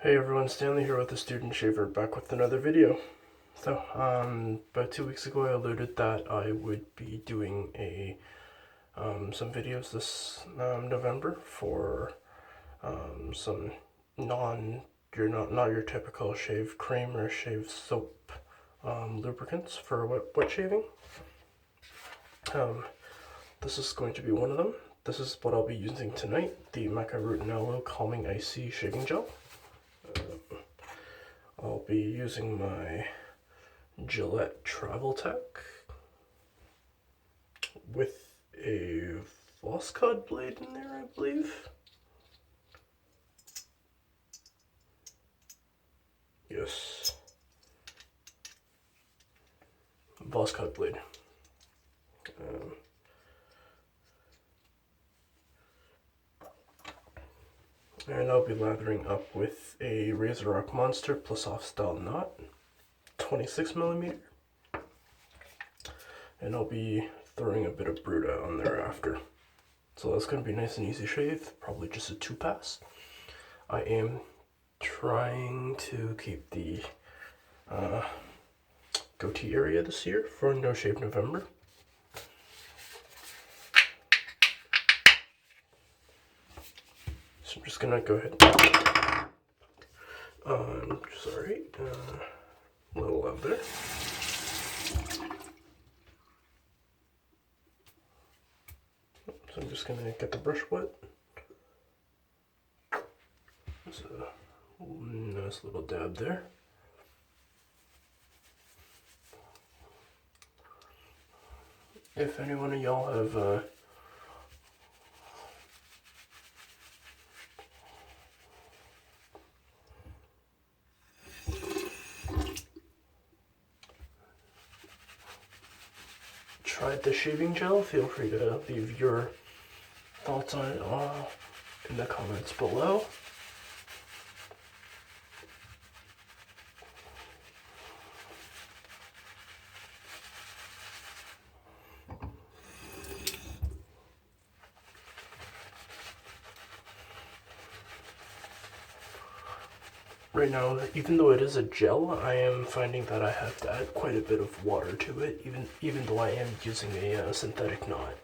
Hey everyone, Stanley here with the Student Shaver, back with another video. So, about 2 weeks ago I alluded that I would be doing some videos this November for some not your typical shave cream or shave soap lubricants for wet shaving. This is going to be one of them. This is what I'll be using tonight, the Maca Root Aloe Calming Icy Shaving Gel. I'll be using my Gillette Travel Tech with a Voskhod blade in there, I believe. Yes. Voskhod blade. And I'll be lathering up with a Razor Rock Monster plus off style knot, 26mm. And I'll be throwing a bit of Bruta on there after. So that's going to be a nice and easy shave, probably just a 2-pass. I am trying to keep the goatee area this year for No Shave November. So I'm just gonna go ahead. Sorry, a little loud there. So I'm just gonna get the brush wet. There's a nice little dab there. If any one of y'all have tried the shaving gel, feel free to leave your thoughts on it in the comments below. Right now, even though it is a gel, I am finding that I have to add quite a bit of water to it, even though I am using a synthetic knot.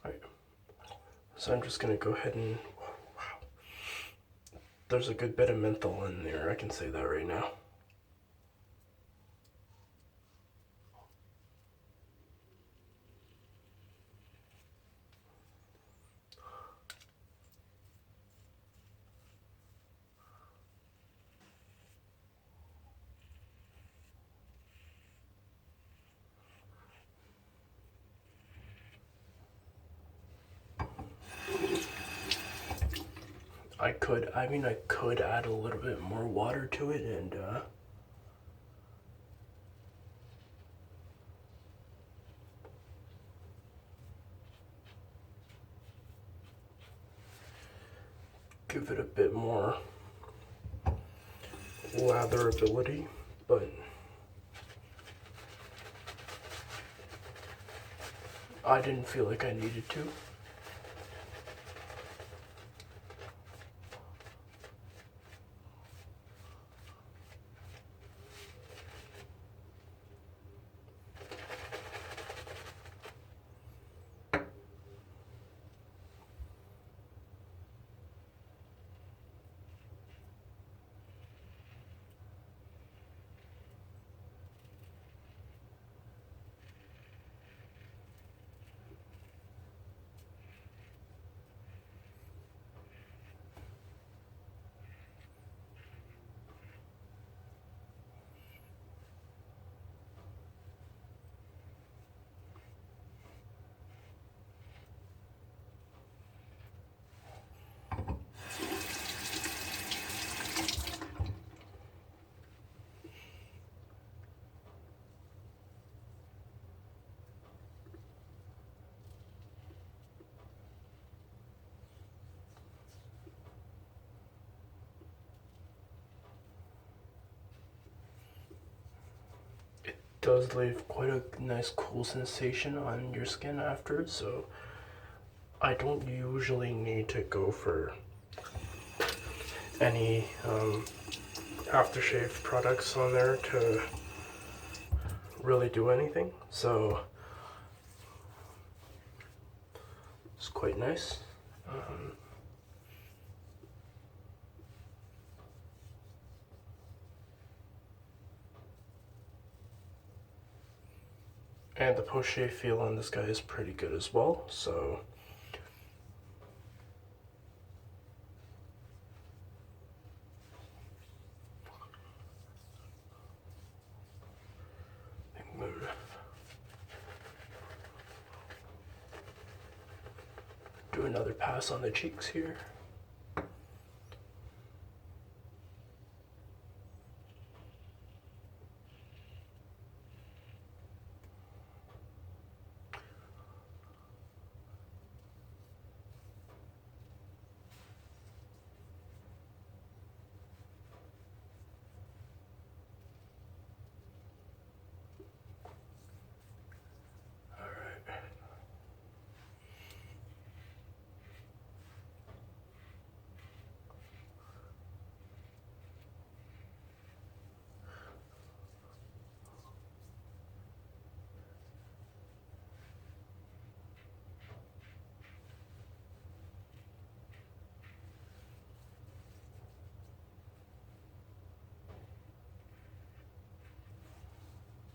Alright, so I'm just gonna go ahead and, wow, there's a good bit of menthol in there, I can say that right now. I could add a little bit more water to it and give it a bit more latherability, but I didn't feel like I needed to. does leave quite a nice cool sensation on your skin after, so I don't usually need to go for any aftershave products on there to really do anything, so it's quite nice. And the post-shave feel on this guy is pretty good as well, so do another pass on the cheeks here.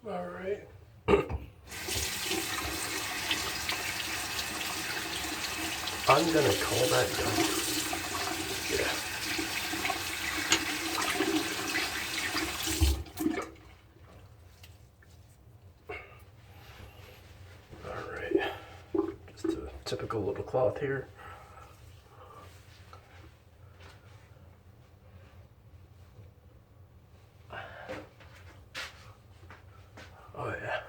All right. I'm gonna call that done. Yeah. All right. Just a typical little cloth here. Oh yeah.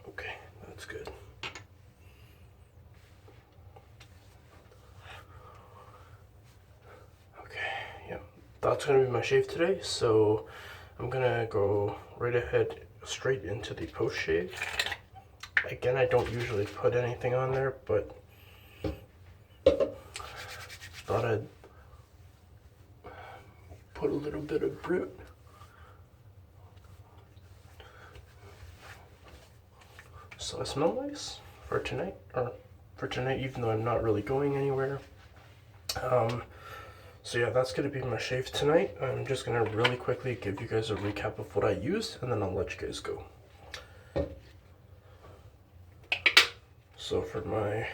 Okay, that's good. Okay, yeah, that's gonna be my shave today, so I'm gonna go right ahead straight into the post shave. Again, I don't usually put anything on there, but thought I'd put a little bit of Brute. So I smell nice for tonight, even though I'm not really going anywhere. So yeah, that's gonna be my shave tonight. I'm just gonna really quickly give you guys a recap of what I used, and then I'll let you guys go. So for my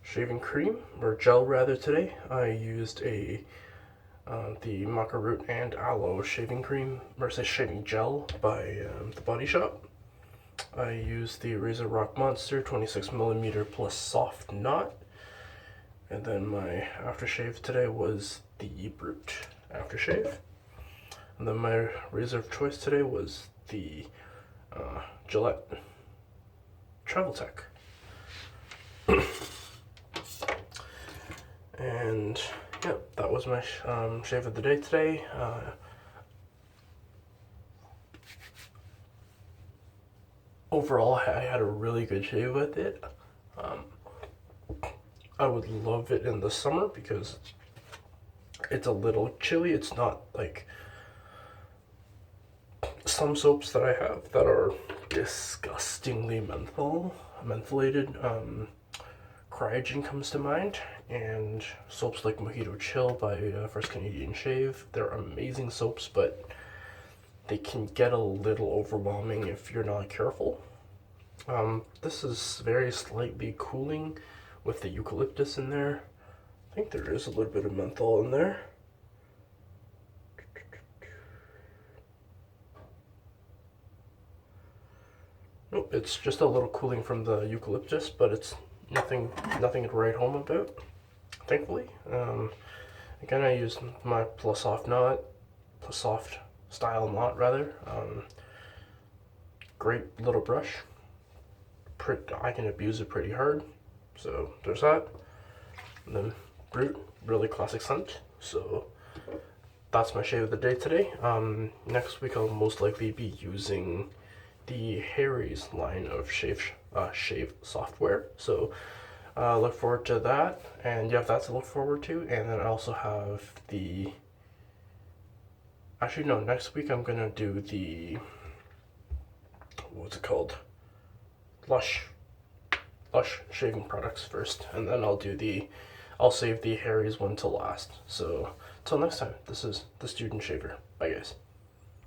shaving cream, or gel rather, today, I used the Maca Root and Aloe shaving cream, or say shaving gel by the Body Shop. I used the Razor Rock Monster 26mm plus soft knot. And then my aftershave today was the Brute aftershave. And then my razor of choice today was the Gillette Travel Tech. And yeah, that was my shave of the day today. Overall, I had a really good shave with it. I would love it in the summer because it's a little chilly. It's not like some soaps that I have that are disgustingly mentholated. Cryogen comes to mind, and soaps like Mojito Chill by First Canadian Shave. They're amazing soaps, but they can get a little overwhelming if you're not careful. This is very slightly cooling with the eucalyptus in there. I think there is a little bit of menthol in there. Nope, it's just a little cooling from the eucalyptus, but it's nothing to write home about, thankfully. Again, I used my Plus Soft style knot rather. Great little brush. I can abuse it pretty hard, so there's that. And then Brute, really classic scent. So that's my shave of the day today. Next week I'll most likely be using the Harry's line of shave software. So look forward to that, and you have that to look forward to. And then I also have the. Actually, no. Next week I'm gonna do the. What's it called? Lush shaving products first, and then I'll save the Harry's one to last. So till next time, this is the Student Shaver. Bye guys.